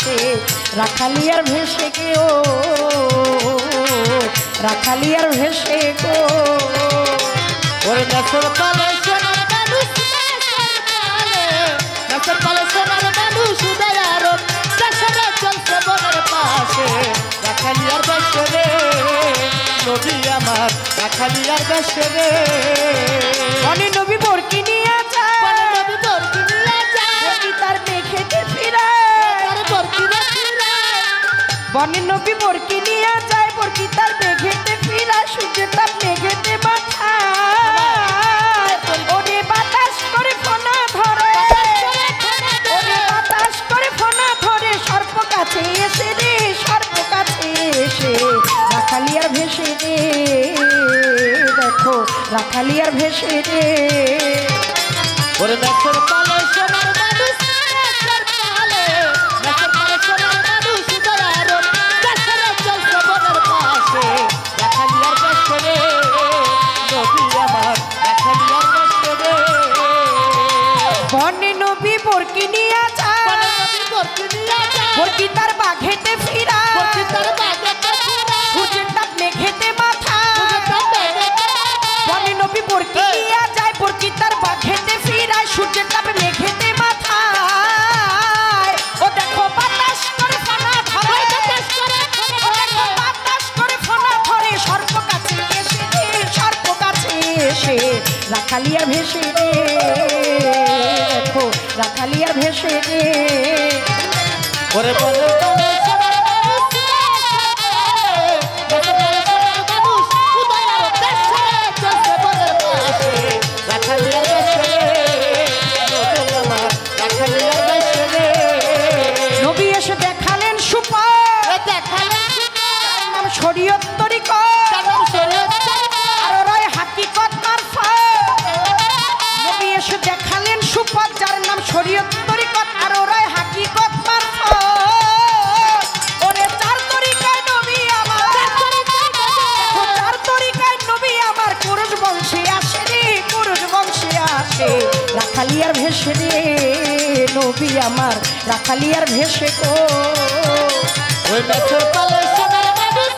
পাশে রাখালিয়ার ভেসে গো রাখালিয়ার ভেসে গো ওরে গাছের পালে সোনার মানুষ গাছের পালে সোনার মানুষ উদয়ার দেশে চলছে বনের পাশে রাখালিয়ার বেশে রে নবী আমার রাখালিয়ার বেশে রে বনে নবী বরকি নিয়ে যায় বনে নবী বরকি নিয়ে যায় বরকি তার মেঘেতে ফিরায় তার বরকি ফিরায় বনে নবী বরকি নিয়ে যায় বরকি তার মেঘেতে ফিরায় সূর্যের তাপ মেঘেতে মাথায় ওরে বাতাস করে ফোনা ধরে ওরে বাতাস করে ফোনা ধরে সর্প কাছে এসে রে সর্প কাছে এসে রাখালিয়ার ভেসে রে দেখো রাখালিয়ার ভেসে রে ওরে গাছের পালে সোনার মানুষ গাছের পালে সোনার মানুষ উদয়ার দেশে চলছে বনের পাশে রাখালিয়ার বেশে রে নবী আমার রাখালিয়ার বেশে রে বনে নবী বরকি নিয়ে যায় বনে নবী বরকি নিয়ে যায় বরকি তার বাঘেতে ফিরায় বরকি তার বাঘেতে ফিরায় সূর্যের তাপ মেঘেতে মাথা বনে নবী বরকি এই। নিয়ে যায় বরকি তার বাঘেতে ফিরায় সূর্যের তাপ মেঘেতে মাথায় ও দেখো বাতাস করে ফোনা ধরে ও দেখো বাতাস করে ফোনা ধরে সর্প কাছে এসে রে সর্প কাছে এসে রাখালিয়ার ভেসে রে দেখো রাখালিয়ার ভেসে রে ওরে বনে পালে সোনার মানুষ গাছের পালে সোনার মানুষ উদয়ার দেশে চলছে বনের পাশে রাখালিয়ার বেশে রে নবী আমার রাখালিয়ার বেশে রে নবী এসে দেখালেন সুপার নাম শরীয়ত তরিকত আর রয় হাকিকত মারফত নবী এসে দেখালেন সুপার যার নাম শরীয়ত তরিকত আর রয় হাকিকত মারফত ওরে চার তরিকায় নবী আমার চার তরিকায় নবী আমার কুরুশ বংশে আসে রে কুরুশ বংশে আসে রাখালিয়ার ভেসে রে নবী আমার রাখালিয়ার ভেসে গো ওই গাছের পালে সোনার মানুষ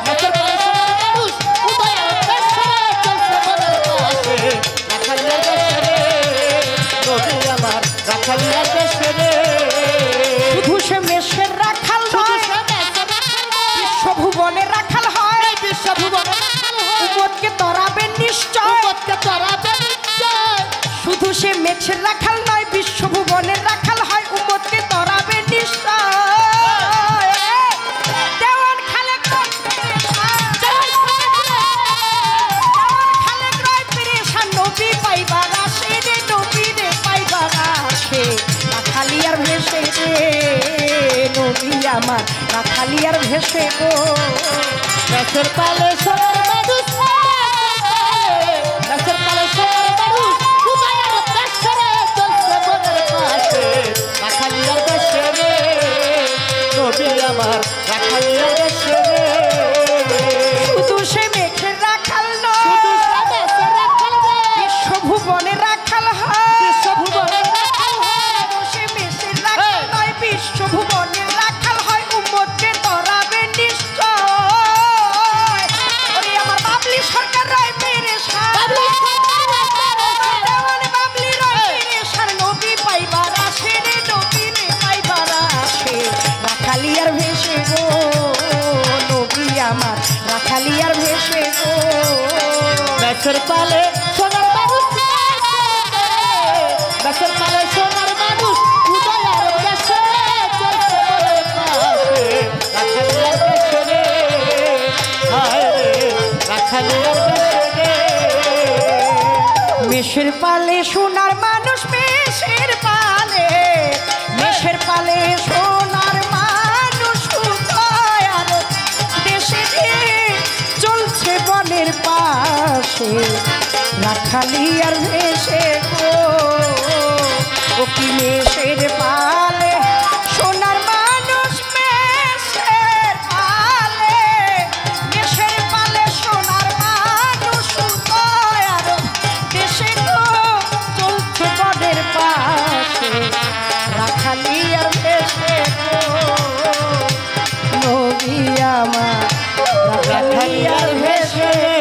গাছের পালে সোনার মানুষ উদয়ার দেশে চলছে বনের পাশে রাখালিয়ার বেশে রে নবী আমার রাখালিয়ার বেশে রে শুধু সে মেষের রাখাল নয় বিশ্বভুবনে রাখাল হয় বিশ্বভুবনে উম্মতকে তরাবেন নিশ্চয় শুধু সে মেষের রাখাল নয় বিশ্বভুবনের রাখাল হয় উম্মতকে তরাবেন নিশ্চয় দেওয়ান খালেক রয় পেরেশান নবী পাইবার আসে রে নবী রে পাইবার আসে রাখালিয়ার ভেসে রে নবী আমার রাখালিয়ার ভেসে গো গাছের পালে সোনার মানুষ গাছের পালে সোনার মানুষ উদয়ার দেশে চলছে বনের পাশে রাখালিয়ার বেশে রে নবী আমার রাখালিয়ার বেশে রে শুধু সে মেঘের রাখাল নয় শুধু দেশে রাখাল রে বিশ্বভুবনে রাখাল হয় বিশ্বভুবনে রাখাল হয় শুধু সে মেঘের রাখাল নয় বিশ্বভুবনে রাখাল হয় উম্মতকে তরাবে নিশ্চয় ওরে আমার বাবলি সরকার রায় পেরেশান দেওয়ান বাবলি রায় পেরেশান নবী পাইবার আসে রে নবী রে পাইবার আসে রাখালিয়ার ভেসে গো নবী আমার রাখালিয়ার ভেসে গো গাছের পালে সোনার মানুষ গাছের পালে সোনার মানুষ উদয়ার দেশে চলছে বনের পাশে রাখালিয়ার বেশে রে হায় রে রাখালিয়ার বেশে রে মেষের পালে সোনার মানুষ মেষের পালে সোনার মানুষ উদয় আর দেশে চলছে বনের পাশে রাখালিয়ার ভেসে গো ও কি মেষের পালে সোনার মানুষ মেষের পালে সোনার মানুষ উদয় আর দেশে গো চলছে বনের পাশে রাখালিয়ার বেশে